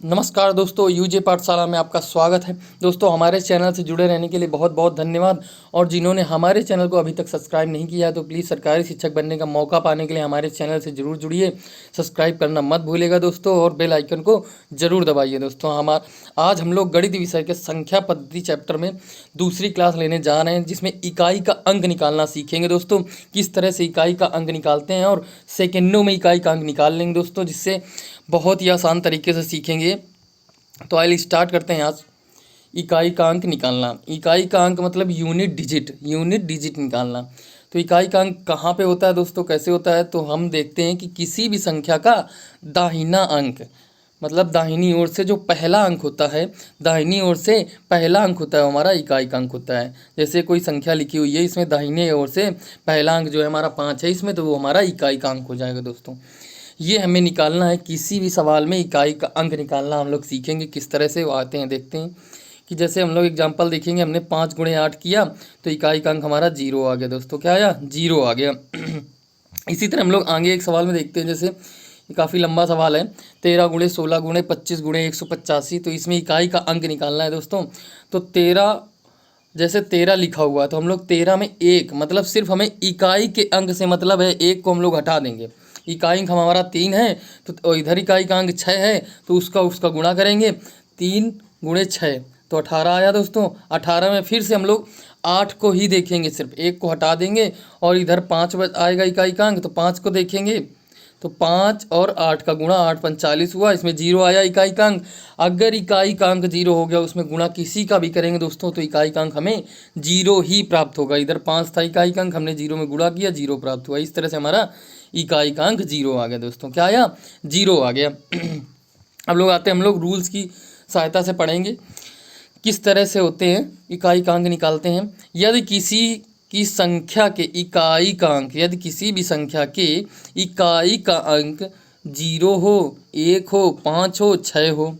नमस्कार दोस्तों, यूजे पाठशाला में आपका स्वागत है। दोस्तों, हमारे चैनल से जुड़े रहने के लिए बहुत बहुत धन्यवाद। और जिन्होंने हमारे चैनल को अभी तक सब्सक्राइब नहीं किया है तो प्लीज़ सरकारी शिक्षक बनने का मौका पाने के लिए हमारे चैनल से ज़रूर जुड़िए। सब्सक्राइब करना मत भूलिएगा दोस्तों, और बेल आइकन को ज़रूर दबाइए। दोस्तों, आज हम लोग गणित विषय के संख्या पद्धति चैप्टर में दूसरी क्लास लेने जा रहे हैं, जिसमें इकाई का अंक निकालना सीखेंगे। दोस्तों, किस तरह से इकाई का अंक निकालते हैं और सेकेंडों में इकाई का अंक निकाल लेंगे दोस्तों, जिससे बहुत ही आसान तरीके से सीखेंगे। तो आइए स्टार्ट करते हैं। आज इकाई का अंक निकालना। इकाई का अंक मतलब यूनिट डिजिट निकालना। तो इकाई का अंक कहाँ पे होता है दोस्तों, कैसे होता है? तो हम देखते हैं कि किसी भी संख्या का दाहिना अंक, मतलब दाहिनी ओर से जो पहला अंक होता है, दाहिनी ओर से पहला अंक होता है हमारा इकाई का अंक होता है। जैसे कोई संख्या लिखी हुई है, इसमें दाहिने ओर से पहला अंक जो है हमारा 5 है इसमें, तो वो हमारा इकाई का अंक हो जाएगा। दोस्तों, ये हमें निकालना है। किसी भी सवाल में इकाई का अंक निकालना हम लोग सीखेंगे। किस तरह से वो आते हैं देखते हैं। कि जैसे हम लोग एग्जांपल देखेंगे, हमने 5 गुणे 8 किया तो इकाई का अंक हमारा 0 आ गया। दोस्तों, क्या आया? 0 आ गया। इसी तरह हम लोग आगे एक सवाल में देखते हैं। जैसे ये काफ़ी लंबा सवाल है, 13 गुणे 16 गुणे 25 गुणे 185। तो इसमें इकाई का अंक निकालना है दोस्तों। तो 13, जैसे 13 लिखा हुआ है तो हम लोग 13 में 1, मतलब सिर्फ हमें इकाई के अंक से मतलब है, 1 को हम लोग हटा देंगे। इकाई अंक हमारा 3 है तो इधर इकाई का अंक 6 है, तो उसका गुणा करेंगे। 3 गुणे 6 तो 18 आया दोस्तों। 18 में फिर से हम लोग 8 को ही देखेंगे, सिर्फ 1 को हटा देंगे। और इधर 5 आएगा इकाई का अंक, तो 5 को देखेंगे। तो 5 और 8 का गुणा, 8 पंच 40 हुआ, इसमें 0 आया इकाई का अंक। अगर इकाई का अंक 0 हो गया, उसमें गुणा किसी का भी करेंगे दोस्तों, तो इकाई का अंक हमें 0 ही प्राप्त होगा। इधर 5 था इकाई का अंक, हमने 0 में गुणा किया, 0 प्राप्त हुआ। इस तरह से हमारा इकाई का अंक 0 आ गया। दोस्तों, क्या आया? 0 आ गया। अब लोग आते हैं, हम लोग रूल्स की सहायता से पढ़ेंगे किस तरह से होते हैं इकाई का अंक निकालते हैं। यदि किसी की संख्या के इकाई का अंक, यदि किसी भी संख्या के इकाई का अंक 0 हो, 1 हो, 5 हो, 6 हो,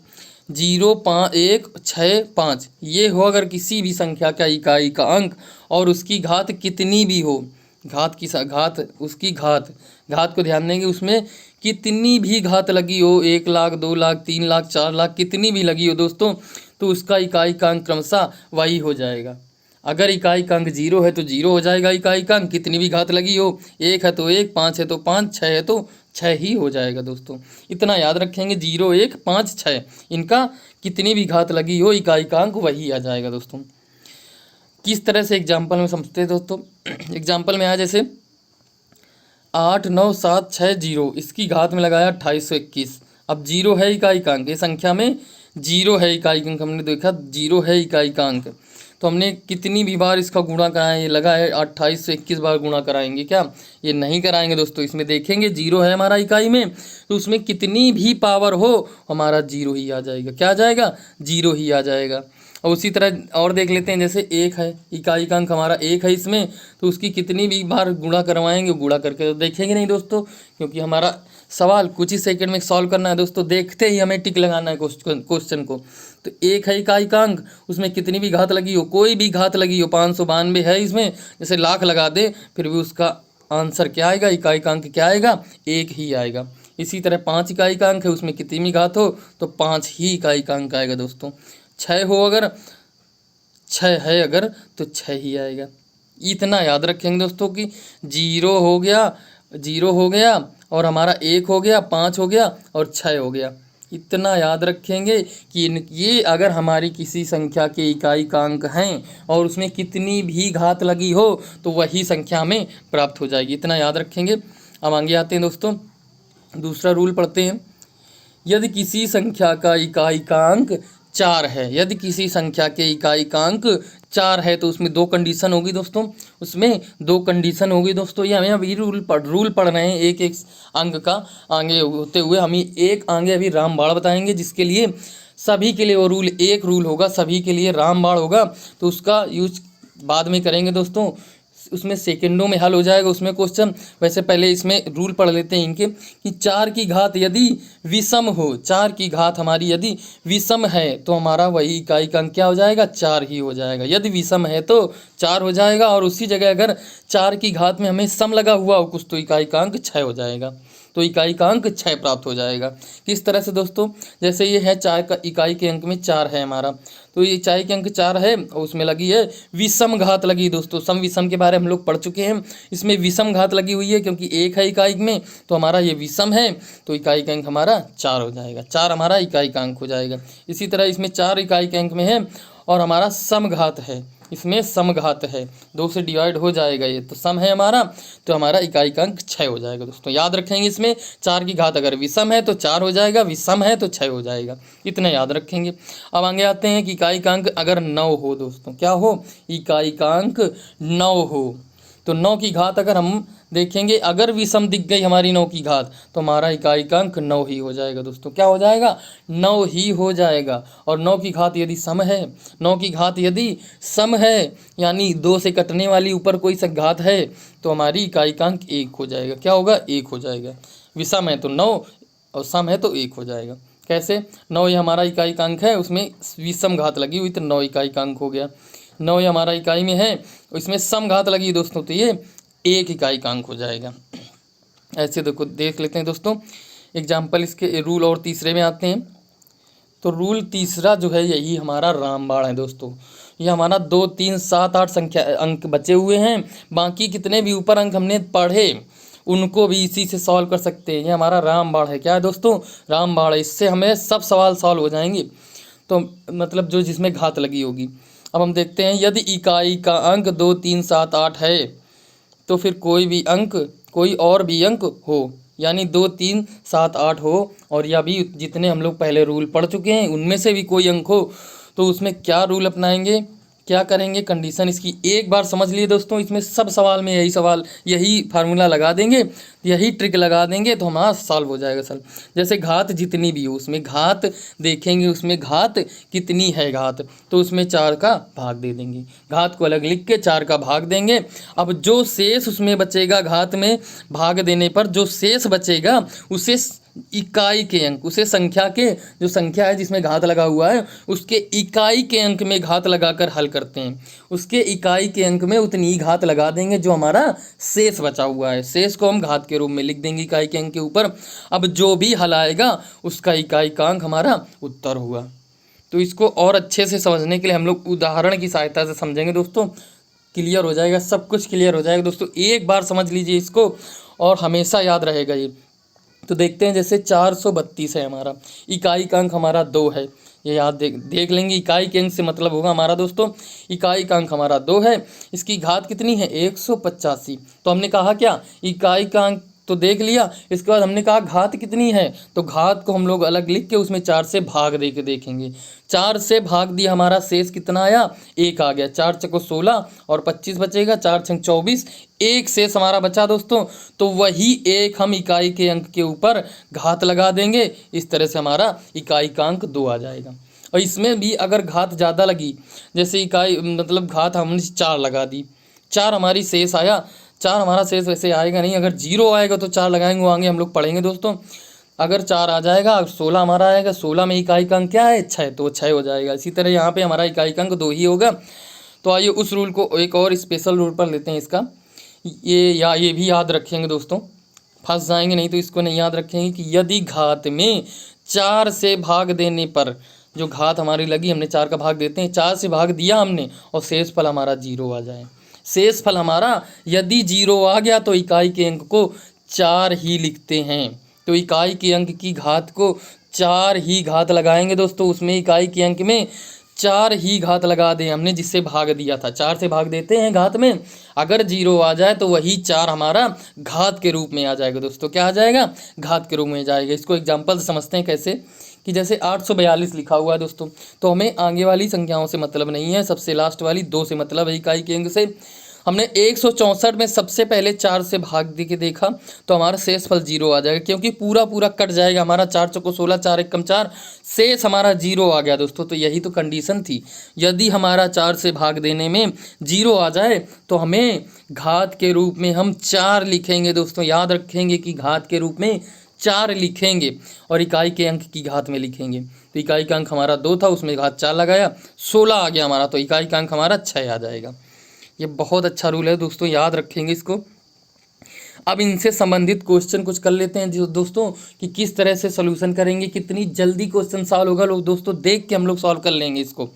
0, 5, 1, 6, 5, ये हो अगर किसी भी संख्या का इकाई का अंक, और उसकी घात कितनी भी हो, घात उसकी घात को ध्यान देंगे, उसमें कितनी भी घात लगी हो, 1 लाख, 2 लाख, 3 लाख, 4 लाख, कितनी भी लगी हो दोस्तों, तो उसका इकाई का अंक क्रमशः वही हो जाएगा। अगर इकाई का अंक 0 है तो 0 हो जाएगा इकाई का अंक, कितनी भी घात लगी हो। 1 है तो 1, 5 है तो 5, 6 है तो 6 ही हो जाएगा। दोस्तों, इतना याद रखेंगे, 0, 1, 5, 6, इनका कितनी भी घात लगी हो, इकाई का अंक वही आ जाएगा। दोस्तों, किस तरह से एग्जाम्पल में समझते हैं दोस्तों। एग्जाम्पल में आया जैसे 8, 9, 7, 6, 0, इसकी घात में लगाया 2821। अब 0 है इकाई का अंक, ये संख्या में 0 है इकाई का अंक, हमने देखा 0 है इकाई का अंक, तो हमने कितनी भी बार इसका गुणा कराएं, ये लगा है 2821 बार गुणा कराएंगे क्या? ये नहीं कराएंगे दोस्तों। इसमें देखेंगे 0 है हमारा इकाई में, तो उसमें कितनी भी पावर हो हमारा 0 ही आ जाएगा। क्या आ जाएगा? 0 ही आ जाएगा। और उसी तरह और देख लेते हैं, जैसे 1 है इकाई का अंक हमारा, 1 है इसमें, तो उसकी कितनी भी बार गुणा करवाएंगे, गुणा करके तो देखेंगे नहीं दोस्तों, क्योंकि हमारा सवाल कुछ ही सेकंड में सॉल्व करना है दोस्तों। देखते ही हमें टिक लगाना है क्वेश्चन को। तो 1 है इकाई का अंक, उसमें कितनी भी घात लगी हो, कोई भी घात लगी हो, 592 है इसमें, जैसे लाख लगा दे फिर भी उसका आंसर क्या आएगा, इकाई का अंक क्या आएगा? 1 ही आएगा। इसी तरह 5 इकाई का अंक है, उसमें कितनी भी घात हो तो 5 ही इकाई का अंक आएगा। दोस्तों, 6 हो अगर, 6 है अगर, तो 6 ही आएगा। इतना याद रखेंगे दोस्तों कि 0 हो गया, 0 हो गया, और हमारा 1 हो गया, 5 हो गया, और 6 हो गया। इतना याद रखेंगे कि ये अगर हमारी किसी संख्या के इकाई का अंक हैं और उसमें कितनी भी घात लगी हो तो वही संख्या में प्राप्त हो जाएगी। इतना याद रखेंगे। अब आगे आते हैं दोस्तों, दूसरा रूल पढ़ते हैं। यदि किसी संख्या का इकाई का अंक 4 है, यदि किसी संख्या के इकाई का अंक 4 है तो उसमें 2 कंडीशन होगी दोस्तों, उसमें 2 कंडीशन होगी दोस्तों। ये हमें अभी रूल पढ़ रहे हैं, एक एक अंक का आगे होते हुए हम एक आगे अभी रामबाण बताएंगे, जिसके लिए सभी के लिए वो रूल एक रूल होगा, सभी के लिए रामबाण होगा, तो उसका यूज बाद में करेंगे दोस्तों। उसमें सेकंडों में हल हो जाएगा उसमें क्वेश्चन। वैसे पहले इसमें रूल पढ़ लेते हैं इनके कि 4 की घात यदि विषम हो, 4 की घात हमारी यदि विषम है तो हमारा वही इकाई का अंक क्या हो जाएगा, 4 ही हो जाएगा। यदि विषम है तो 4 हो जाएगा, और उसी जगह अगर 4 की घात में हमें सम लगा हुआ हो कुछ तो इकाई का अंक 6 हो जाएगा। तो इकाई का अंक 6 प्राप्त हो जाएगा। किस तरह से दोस्तों, जैसे ये है 4 का इकाई के अंक में 4 है हमारा, तो ये इकाई के अंक 4 है और उसमें लगी है विषम घात लगी। दोस्तों सम विषम के बारे में हम लोग पढ़ चुके हैं, इसमें विषम घात लगी हुई है क्योंकि 1 है इकाई में, तो हमारा ये विषम है, तो इकाई का अंक हमारा 4 हो जाएगा। 4 हमारा इकाई का अंक हो जाएगा। इसी तरह इसमें 4 इकाई के अंक में है और हमारा समघात है, इसमें समघात है, 2 से डिवाइड हो जाएगा ये, तो सम है हमारा, तो हमारा इकाई का अंक 6 हो जाएगा। दोस्तों याद रखेंगे, इसमें 4 की घात अगर विषम है तो 4 हो जाएगा, विषम है तो 6 हो जाएगा, इतना याद रखेंगे। अब आगे आते हैं कि इकाई का अंक अगर 9 हो। दोस्तों क्या हो, इकाई का अंक 9 हो, तो 9 की घात अगर हम देखेंगे अगर विषम दिख गई हमारी 9 की घात तो हमारा इकाई का अंक 9 ही हो जाएगा। दोस्तों क्या हो जाएगा, 9 ही हो जाएगा। और 9 की घात यदि सम है, 9 की घात यदि सम है यानी 2 से कटने वाली ऊपर कोई सा घात है तो हमारी इकाई का अंक 1 हो जाएगा। क्या होगा, 1 हो जाएगा। विषम है तो 9 और सम है तो 1 हो जाएगा। कैसे, 9 ये हमारा इकाई का अंक है, उसमें विषम घात लगी हुई तो 9 इकाई का अंक हो गया। 9 ये हमारा इकाई में है, इसमें सम घात लगी दोस्तों तो ये 1 इकाई का अंक हो जाएगा। ऐसे देखो देख लेते हैं दोस्तों एग्जाम्पल इसके। रूल और तीसरे में आते हैं, तो रूल तीसरा जो है यही हमारा रामबाण है। दोस्तों ये हमारा 2, 3, 7, 8 संख्या अंक बचे हुए हैं, बाकी कितने भी ऊपर अंक हमने पढ़े उनको भी इसी से सॉल्व कर सकते हैं। ये हमारा रामबाण है। क्या है दोस्तों, रामबाण है, इससे हमें सब सवाल सॉल्व हो जाएंगे, तो मतलब जो जिसमें घात लगी होगी। अब हम देखते हैं, यदि इकाई का अंक 2, 3, 7, 8 है तो फिर कोई और भी अंक हो, यानी 2, 3, 7, 8 हो और या भी जितने हम लोग पहले रूल पढ़ चुके हैं उनमें से भी कोई अंक हो, तो उसमें क्या रूल अपनाएंगे, क्या करेंगे, कंडीशन इसकी एक बार समझ लिए दोस्तों। इसमें सब सवाल में यही फार्मूला लगा देंगे, यही ट्रिक लगा देंगे तो हमारा सॉल्व हो जाएगा सर। जैसे घात जितनी भी हो, उसमें घात देखेंगे, उसमें घात कितनी है घात, तो उसमें 4 का भाग दे देंगे, घात को अलग लिख के 4 का भाग देंगे। अब जो शेष उसमें बचेगा, घात में भाग देने पर जो शेष बचेगा उसे इकाई के अंक, उसे संख्या के, जो संख्या है जिसमें घात लगा हुआ है उसके इकाई के अंक में घात लगाकर हल करते हैं। उसके इकाई के अंक में उतनी ही घात लगा देंगे जो हमारा शेष बचा हुआ है, शेष को हम घात के रूप में लिख देंगे इकाई के अंक के ऊपर। अब जो भी हल आएगा उसका इकाई का अंक हमारा उत्तर हुआ। तो इसको और अच्छे से समझने के लिए हम लोग उदाहरण की सहायता से समझेंगे दोस्तों, क्लियर हो जाएगा, सब कुछ क्लियर हो जाएगा दोस्तों। एक बार समझ लीजिए इसको और हमेशा याद रहेगा ये। तो देखते हैं, जैसे 432 है हमारा, इकाई का अंक हमारा 2 है, ये याद देख लेंगे। इकाई के अंक से मतलब होगा हमारा दोस्तों, इकाई का अंक हमारा 2 है, इसकी घात कितनी है 185। तो हमने कहा क्या, इकाई का अंक तो देख लिया, इसके बाद हमने कहा घात कितनी है, तो घात को हम लोग अलग लिख के उसमें 4 से भाग दे के देखेंगे। 4 से भाग दिया, हमारा शेष कितना आया, 1 आ गया। 4 चको 16 और 25 बचेगा, 4 छंग 24, 1 शेष हमारा बचा दोस्तों। तो वही 1 हम इकाई के अंक के ऊपर घात लगा देंगे, इस तरह से हमारा इकाई का अंक 2 आ जाएगा। और इसमें भी अगर घात ज़्यादा लगी, जैसे इकाई मतलब घात हमने 4 लगा दी, 4 हमारी शेष आया, 4 हमारा शेष वैसे आएगा नहीं, अगर 0 आएगा तो 4 लगाएंगे, वो आगे हम लोग पढ़ेंगे दोस्तों। अगर 4 आ जाएगा, 16 हमारा आएगा, 16 में इकाई का अंक क्या है 6, तो 6 हो जाएगा। इसी तरह यहाँ पे हमारा इकाई का अंक 2 ही होगा। तो आइए उस रूल को एक और स्पेशल रूल पर लेते हैं इसका, ये भी याद रखेंगे दोस्तों, फंस जाएंगे नहीं तो इसको नहीं याद रखेंगे कि यदि घात में 4 से भाग देने पर, जो घात हमारी लगी हमने 4 का भाग देते हैं, 4 से भाग दिया हमने और शेष फल हमारा 0 आ जाए। शेष फल हमारा यदि 0 आ गया तो इकाई के अंक को 4 ही लिखते हैं। तो इकाई के अंक की घात को 4 ही घात लगाएंगे दोस्तों, उसमें इकाई के अंक में 4 ही घात लगा दें हमने जिससे भाग दिया था। 4 से भाग देते हैं घात में, अगर 0 आ जाए तो वही 4 हमारा घात के रूप में आ जाएगा दोस्तों। क्या आ जाएगा, घात के रूप में जाएगा। इसको एग्जाम्पल से समझते हैं कैसे, कि जैसे 842 लिखा हुआ है दोस्तों, तो हमें आगे वाली संख्याओं से मतलब नहीं है, सबसे लास्ट वाली 2 से मतलब है इकाई के अंक से। हमने 164 में सबसे पहले 4 से भाग दे के देखा तो हमारा शेष फल 0 आ जाएगा, क्योंकि पूरा पूरा कट जाएगा हमारा। 4 चौको 16, 4 एकम 4, शेष हमारा 0 आ गया दोस्तों। तो यही तो कंडीशन थी, यदि हमारा 4 से भाग देने में 0 आ जाए तो हमें घात के रूप में हम 4 लिखेंगे दोस्तों। याद रखेंगे कि घात के रूप में 4 लिखेंगे और इकाई के अंक की घात में लिखेंगे। तो इकाई का अंक हमारा 2 था, उसमें घात 4 लगाया, 16 आ गया हमारा, तो इकाई का अंक हमारा 6 आ जाएगा। ये बहुत अच्छा रूल है दोस्तों, याद रखेंगे इसको। अब इनसे संबंधित क्वेश्चन कुछ कर लेते हैं जो दोस्तों कि किस तरह से सोल्यूशन करेंगे, कितनी जल्दी क्वेश्चन सॉल्व होगा लोग दोस्तों, देख के हम लोग सॉल्व कर लेंगे इसको।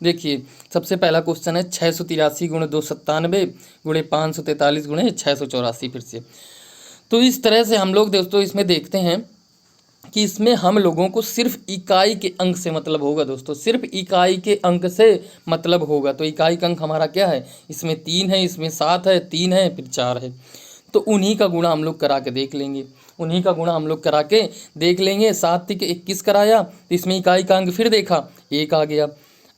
देखिए सबसे पहला क्वेश्चन है 683 गुणे 297 गुणे 543 गुणे 684 फिर से। तो इस तरह से हम लोग दोस्तों इसमें देखते हैं कि इसमें हम लोगों को सिर्फ इकाई के अंक से मतलब होगा दोस्तों, सिर्फ इकाई के अंक से मतलब होगा। तो इकाई का अंक हमारा क्या है, इसमें 3 है, इसमें 7 है, 3 है, फिर 4 है। तो उन्हीं का गुणा हम लोग करा के देख लेंगे, उन्हीं का गुणा हम लोग करा के देख लेंगे। 7 तिक 21 कराया तो इसमें इकाई का अंक फिर देखा 1 आ गया।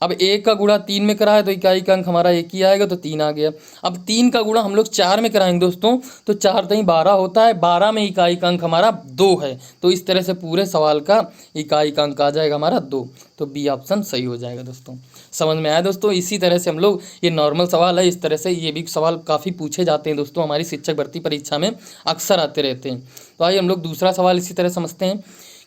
अब 1 का गुणा 3 में कराया तो इकाई का अंक हमारा 1 ही आएगा, तो 3 आ गया। अब 3 का गुणा हम लोग 4 में कराएंगे दोस्तों, तो 4 3 12 होता है, 12 में इकाई का अंक हमारा 2 है। तो इस तरह से पूरे सवाल का इकाई का अंक आ जाएगा हमारा 2। तो बी ऑप्शन सही हो जाएगा दोस्तों। समझ में आया दोस्तों। इसी तरह से हम लोग, ये नॉर्मल सवाल है, इस तरह से ये भी सवाल काफ़ी पूछे जाते हैं दोस्तों, हमारी शिक्षक भर्ती परीक्षा में अक्सर आते रहते हैं। तो आइए हम लोग दूसरा सवाल इसी तरह समझते हैं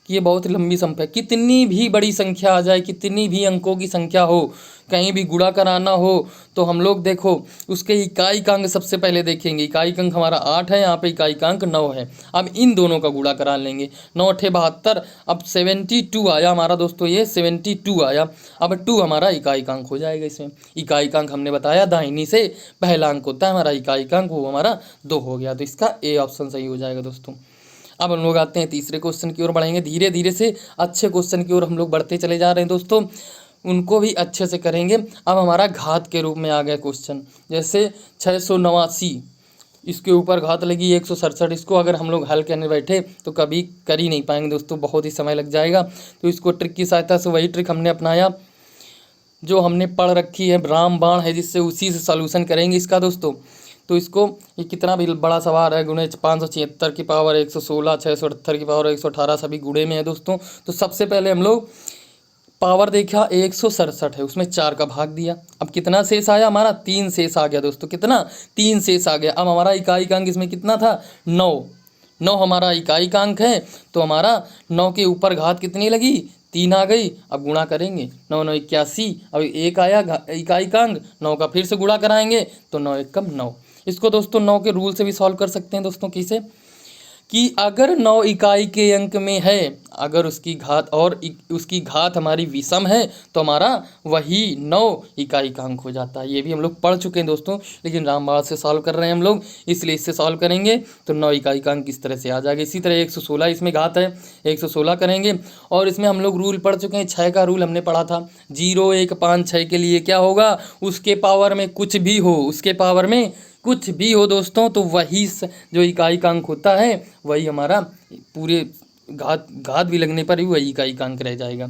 कि ये बहुत लंबी संख्या, कितनी भी बड़ी संख्या आ जाए, कितनी भी अंकों की संख्या हो, कहीं भी गुणा कराना हो तो हम लोग देखो उसके इकाई का अंक सबसे पहले देखेंगे। इकाई का अंक हमारा 8 है, यहाँ पे इकाई का अंक 9 है। अब इन दोनों का गुणा करा लेंगे, 9 8 72। अब 72 आया हमारा दोस्तों, ये 72 आया। अब 2 हमारा इकाई का अंक हो जाएगा। इसमें इकाई का अंक हमने बताया दाहिनी से पहला अंक होता है हमारा इकाई का अंक, वो हमारा 2 हो गया। तो इसका ए ऑप्शन सही हो जाएगा दोस्तों। अब हम लोग आते हैं तीसरे क्वेश्चन की ओर बढ़ेंगे, धीरे धीरे से अच्छे क्वेश्चन की ओर हम लोग बढ़ते चले जा रहे हैं दोस्तों, उनको भी अच्छे से करेंगे। अब हमारा घात के रूप में आ गया क्वेश्चन, जैसे 689 इसके ऊपर घात लगी 167, इसको अगर हम लोग हल करने बैठे तो कभी कर ही नहीं पाएंगे दोस्तों, बहुत ही समय लग जाएगा। तो इसको ट्रिक की सहायता से, वही ट्रिक हमने अपनाया जो हमने पढ़ रखी है, रामबाण है, जिससे उसी से सॉल्यूशन करेंगे इसका दोस्तों। तो इसको, ये कितना भी बड़ा सवाल है, गुणे 576 की पावर 116, 678 की पावर 118, सभी गुणे में है दोस्तों। तो सबसे पहले हम लोग पावर देखा 167 है, उसमें 4 का भाग दिया। अब कितना शेष आया हमारा, 3 शेष आ गया दोस्तों। कितना, 3 शेष आ गया। अब हमारा इकाई का अंक इसमें कितना था, 9 हमारा इकाई का अंक है। तो हमारा 9 के ऊपर घात कितनी लगी, 3 आ गई। अब गुणा करेंगे, 9 9 81। अब 1 आया इकाई का अंक, 9 का फिर से गुणा कराएंगे तो 9 1 9। इसको दोस्तों 9 के रूल से भी सॉल्व कर सकते हैं दोस्तों। किसे, कि अगर 9 इकाई के अंक में है, अगर उसकी घात और उसकी घात हमारी विषम है तो हमारा वही 9 इकाई का अंक हो जाता है। ये भी हम लोग पढ़ चुके हैं दोस्तों, लेकिन रामबाण से सॉल्व कर रहे हैं हम लोग, इसलिए इससे सॉल्व करेंगे तो 9 इकाई का अंक इस तरह से आ जाएगा। इसी तरह 116 इसमें घात है, 116 करेंगे। और इसमें हम लोग रूल पढ़ चुके हैं, 6 का रूल हमने पढ़ा था। 0 1 5 6 के लिए क्या होगा, उसके पावर में कुछ भी हो, उसके पावर में कुछ भी हो दोस्तों, तो वही जो इकाई का अंक होता है वही हमारा पूरे घात भी लगने पर ही वही इकाई का अंक रह जाएगा।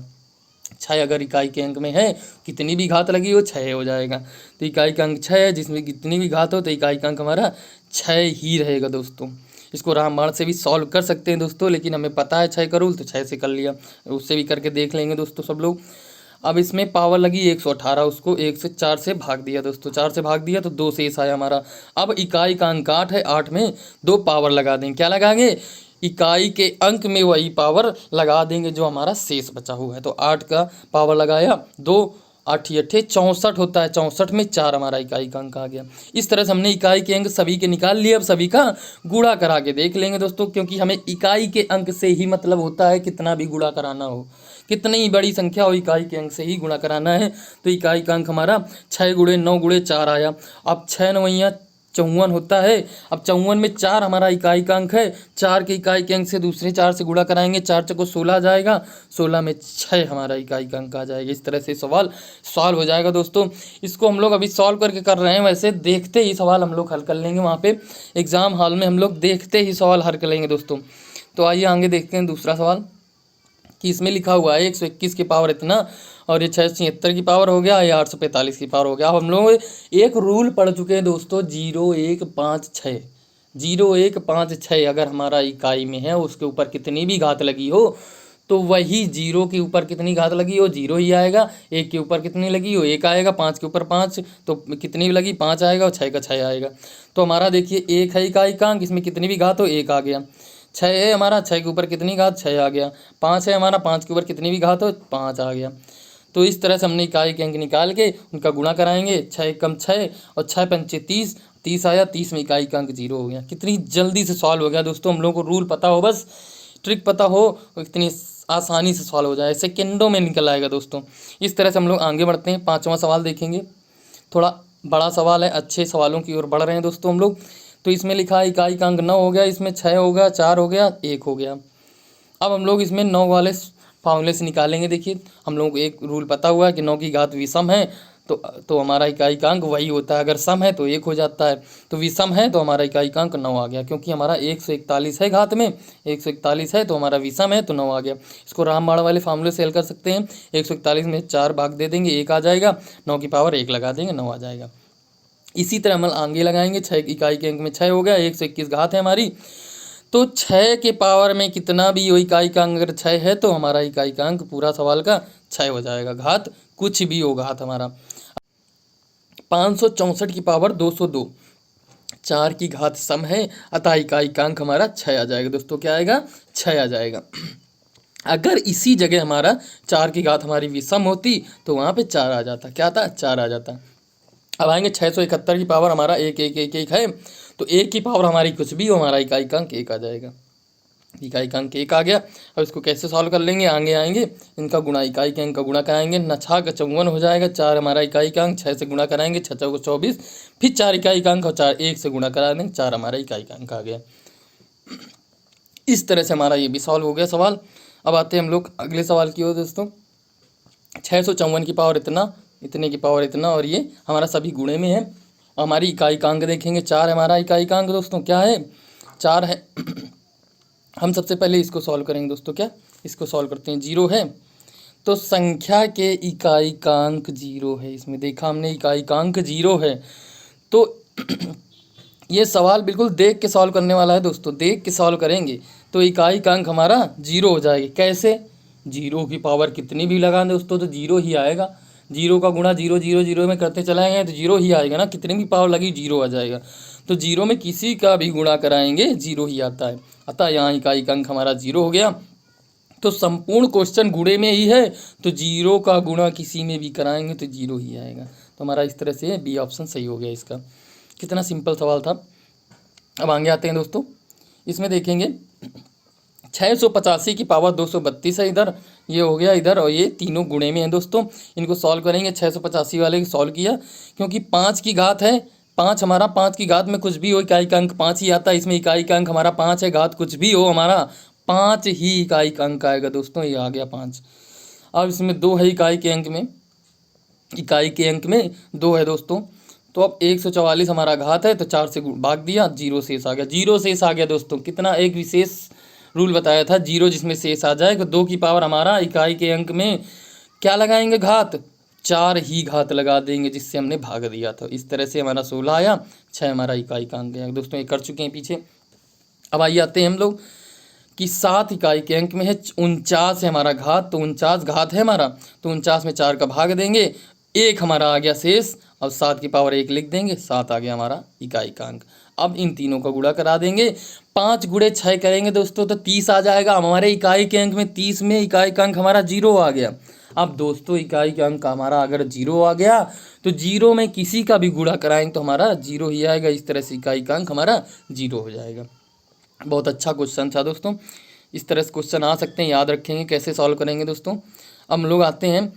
6 अगर इकाई के अंक में है, कितनी भी घात लगी हो 6 हो जाएगा। तो इकाई का अंक 6 है, जिसमें कितनी भी घात हो तो इकाई का अंक हमारा 6 ही रहेगा दोस्तों। इसको रामबाण से भी सॉल्व कर सकते हैं दोस्तों, लेकिन हमें पता है 6 का रूल, तो 6 से कर लिया, उससे भी करके देख लेंगे दोस्तों सब लोग। अब इसमें पावर लगी 118, उसको 1 से 4 से भाग दिया दोस्तों, 4 से भाग दिया तो 2 शेष आया हमारा। अब इकाई का अंक 8 है, 8 में 2 पावर लगा देंगे। क्या लगाएंगे, इकाई के अंक में वही पावर लगा देंगे जो हमारा शेष बचा हुआ है। तो 8 का पावर लगाया, 2 8 8 64 होता है, 64 में 4 हमारा इकाई का अंक आ गया। इस तरह से हमने इकाई के अंक सभी के निकाल लिए। अब सभी का गुणा करा के देख लेंगे दोस्तों, क्योंकि हमें इकाई के अंक से ही मतलब होता है, कितना भी गुणा कराना हो, कितनी बड़ी संख्या हो, इकाई के अंक से ही गुणा कराना है। तो इकाई का अंक हमारा 6 गुणे 9 गुणे 4 आया। अब 6 9 54 होता है। अब 54 में 4 हमारा इकाई का अंक है, 4 के इकाई के अंक से दूसरे 4 से गुणा कराएंगे, 4 चौको 16 जाएगा, 16 में 6 हमारा इकाई का अंक आ जाएगा। इस तरह से सवाल सॉल्व हो जाएगा दोस्तों। इसको हम लोग अभी सॉल्व करके कर रहे हैं, वैसे देखते ही सवाल हम लोग हल कर लेंगे, वहाँ पे एग्ज़ाम हॉल में हम लोग देखते ही सवाल हल कर लेंगे दोस्तों। तो आइए आगे देखते हैं दूसरा सवाल कि इसमें लिखा हुआ है 121 की पावर इतना, और ये 676 की पावर हो गया, ये 845 की पावर हो गया। अब हम लोग एक रूल पढ़ चुके हैं दोस्तों, 0156। 0156 अगर हमारा इकाई में है, उसके ऊपर कितनी भी घात लगी हो तो वही जीरो के ऊपर कितनी घात लगी हो जीरो ही आएगा। एक के ऊपर कितनी लगी हो एक आएगा, पाँच के ऊपर पाँच तो कितनी भी लगी पाँच आएगा, और छः का छः आएगा। तो हमारा देखिए एक है इकाई, इसमें कितनी भी घात हो एक आ गया। छः है हमारा, छः के ऊपर कितनी घात छः आ गया। पाँच है हमारा, पाँच के ऊपर कितनी भी घात हो पाँच आ गया। तो इस तरह से हमने इकाई के अंक निकाल के उनका गुणा कराएंगे, छः कम छः और छः पंचे 30, 30 आया, 30 में इकाई का अंक जीरो हो गया। कितनी जल्दी से सॉल्व हो गया दोस्तों। हम लोगों को रूल पता हो, बस ट्रिक पता हो, इतनी आसानी से सॉल्व हो जाए, सेकेंडों में निकल आएगा दोस्तों। इस तरह से हम लोग आगे बढ़ते हैं। 5वां सवाल देखेंगे, थोड़ा बड़ा सवाल है, अच्छे सवालों की ओर बढ़ रहे हैं दोस्तों हम लोग। तो इसमें लिखा है इकाई का अंक 9 हो गया, इसमें 6 हो गया, 4 हो गया, 1 हो गया। अब हम लोग इसमें 9 वाले फार्मूले से निकालेंगे। देखिए हम लोग को एक रूल पता हुआ है कि 9 की घात विषम है, तो हमारा इकाई का अंक वही होता है। अगर सम है तो 1 हो जाता है, तो विषम है तो हमारा इकाई का अंक 9 आ गया। क्योंकि हमारा 141 है घात में, 141 है तो हमारा विषम है तो 9 आ गया। इसको रामबाण वाले फार्मूले से हल कर सकते हैं। 141 में 4 भाग दे देंगे, 1 आ जाएगा, 9 की पावर 1 लगा देंगे, 9 आ जाएगा। इसी तरह हम आगे लगाएंगे, 6 इकाई के अंक में 6 हो गया, 121 घात है हमारी, तो 6 के पावर में कितना भी हो इकाई का अंक अगर 6 है तो हमारा इकाई का अंक पूरा सवाल का 6 हो जाएगा। घात कुछ भी हो घात हमारा। 564 की पावर 202, 4 की घात सम है, अतः इकाई का अंक हमारा 6 आ जाएगा दोस्तों। क्या आएगा 6 आ जाएगा। अगर इसी जगह हमारा 4 की घात हमारी विषम होती तो वहाँ पे 4 आ जाता। क्या था 4 आ जाता। अब आएंगे 671 की पावर हमारा 1 1 1 1 है, तो 1 की पावर हमारी कुछ भी हो, हमारा इकाई का अंक 1 आ जाएगा। इकाई का अंक 1 आ गया। अब इसको कैसे सॉल्व कर लेंगे, आगे आएंगे, इनका गुणा इकाई के अंक का गुणा कराएंगे, न 6 का 54 हो जाएगा, 4 हमारा इकाई का अंक, 6 से गुणा कराएंगे, 6 को 24, फिर 4 इकाई का अंक और 4 1 से गुणा करा देंगे, 4 हमारा इकाई का अंक आ गया। इस तरह से हमारा ये भी सॉल्व हो गया सवाल। अब आते हैं हम लोग अगले सवाल की ओर दोस्तों। 654 की पावर इतना, इतने की पावर इतना, और ये हमारा सभी गुणे में है। हमारी इकाई का अंक देखेंगे, 4 है हमारा इकाई का अंक दोस्तों। क्या है 4 है। हम सबसे पहले इसको सॉल्व करेंगे दोस्तों। क्या इसको सॉल्व करते हैं, 0 है तो संख्या के इकाई का अंक 0 है। इसमें देखा हमने इकाई का अंक 0 है, तो ये सवाल बिल्कुल देख के सॉल्व करने वाला है दोस्तों। देख के सॉल्व करेंगे तो इकाई का अंक हमारा 0 हो जाएगी। कैसे, 0 की पावर कितनी भी लगा दोस्तों तो 0 ही आएगा। 0 का गुणा 0 0 0 में करते चलाएंगे तो 0 ही आएगा ना, कितनी भी पावर लगी 0 आ जाएगा। तो 0 में किसी का भी गुणा कराएंगे 0 ही आता है, अतः यहाँ इकाई का अंक हमारा 0 हो गया। तो संपूर्ण क्वेश्चन गुणे में ही है, तो 0 का गुणा किसी में भी कराएंगे तो 0 ही आएगा। तो हमारा इस तरह से बी ऑप्शन सही हो गया इसका। कितना सिंपल सवाल था। अब आगे आते हैं दोस्तों, इसमें देखेंगे 685 की पावर 232 है इधर, ये हो गया इधर, और ये तीनों गुणे में हैं दोस्तों। इनको सॉल्व करेंगे। 685 वाले को सॉल्व किया, क्योंकि 5 की घात है, 5 हमारा, 5 की घात में कुछ भी हो इकाई का अंक 5 ही आता है। इसमें इकाई का अंक हमारा 5 है, घात कुछ भी हो हमारा 5 ही इकाई का अंक आएगा दोस्तों। ये आ गया 5। अब इसमें 2 है इकाई के अंक में, इकाई के अंक में 2 है दोस्तों। तो अब 144 हमारा घात है, तो 4 से भाग दिया, 0 शेष आ गया। 0 शेष आ गया दोस्तों। कितना, एक विशेष रूल बताया था, 0 जिसमें शेष आ जाए। तो 2 की पावर हमारा इकाई के अंक में क्या लगाएंगे घात, 4 ही घात लगा देंगे, जिससे हमने भाग दिया था। इस तरह से हमारा 16 आया, 6 हमारा इकाई का अंक है दोस्तों। ये कर चुके हैं पीछे। अब आइए आते हैं हम लोग कि 7 इकाई के अंक में है, 49 है हमारा घात, तो 49 घात है हमारा, तो 49 में 4 का भाग देंगे, 1 हमारा आ गया शेष। अब 7 की पावर 1 लिख देंगे, 7 आ गया हमारा इकाई का अंक। अब इन तीनों का गुणा करा देंगे, 5 गुणे 6 करेंगे दोस्तों तो 30 आ जाएगा। हमारे इकाई के अंक में 30 में इकाई का अंक हमारा 0 आ गया। अब दोस्तों इकाई का अंक हमारा अगर 0 आ गया तो 0 में किसी का भी गुणा कराएंगे तो हमारा 0 ही आएगा। इस तरह से इकाई का अंक हमारा 0 हो जाएगा। बहुत अच्छा क्वेश्चन था दोस्तों। इस तरह से क्वेश्चन आ सकते हैं, याद रखेंगे कैसे सॉल्व करेंगे दोस्तों। अब हम लोग आते हैं,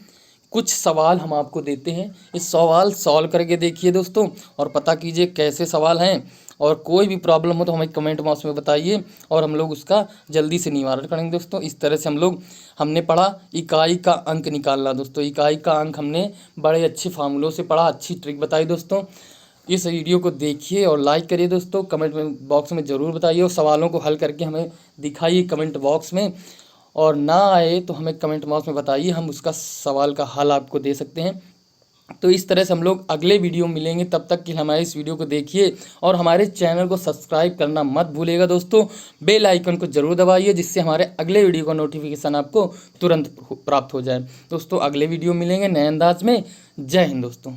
कुछ सवाल हम आपको देते हैं, इस सवाल सॉल्व करके देखिए दोस्तों, और पता कीजिए कैसे सवाल हैं। और कोई भी प्रॉब्लम हो तो हमें कमेंट बॉक्स में बताइए, और हम लोग उसका जल्दी से निवारण करेंगे दोस्तों। इस तरह से हमने पढ़ा इकाई का अंक निकालना दोस्तों। इकाई का अंक हमने बड़े अच्छे फार्मूलों से पढ़ा, अच्छी ट्रिक बताई दोस्तों। इस वीडियो को देखिए और लाइक करिए दोस्तों, कमेंट बॉक्स में ज़रूर बताइए, और सवालों को हल करके हमें दिखाइए कमेंट बॉक्स में। और ना आए तो हमें कमेंट बॉक्स में बताइए, हम उसका सवाल का हल आपको दे सकते हैं। तो इस तरह से हम लोग अगले वीडियो मिलेंगे, तब तक कि हमारे इस वीडियो को देखिए और हमारे चैनल को सब्सक्राइब करना मत भूलिएगा दोस्तों। बेल आइकन को जरूर दबाइए जिससे हमारे अगले वीडियो का नोटिफिकेशन आपको तुरंत प्राप्त हो जाए। दोस्तों अगले वीडियो मिलेंगे नए अंदाज में। जय हिंद दोस्तों।